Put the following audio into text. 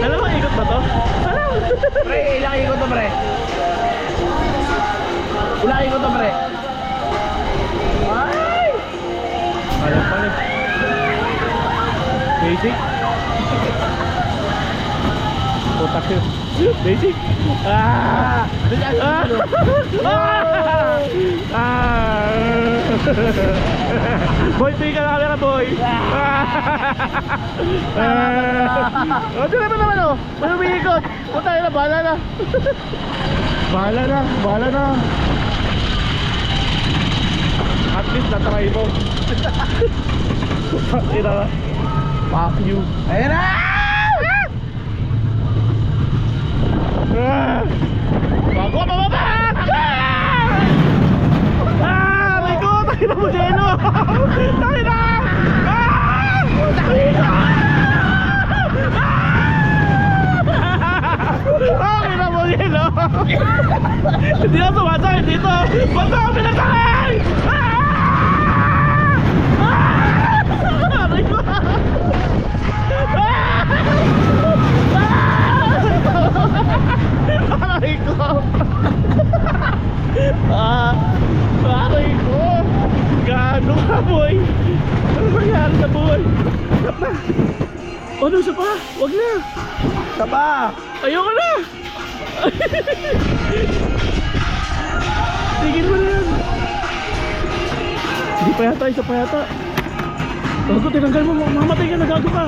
Alam mo, ikot ba to? Alam! Pre, ilang ikot to, pre? Ilang ikot to, pre? Ay! Alam pala. Basic. Putak yun. Basic. Ah! Ah! Ah! Boy, tingin ka na camera, boy. O, dyan naman o. Ano umiikot? Punta na, bahala na. Bahala na, bahala na. At least natry mo. Ina na. Fuck you. Ayan na! Bago ka pababa! May ko! Takin na mo, Jeno! Takin na! Takin na! Takin na mo, Jeno! Hindi na sumasakit dito! Ba't ako pinasakay? Aray ko! Aray ko! Aray ko! Gaano ka, boy? Ano nangyari na, boy? Stop na! Ano, isa pa? Wag na! Taba! Ayoko na! Tigil mo na yan! Hindi pa yata, isa pa yata. Gago, tinanggal mo, mamatay ka, nagago ka!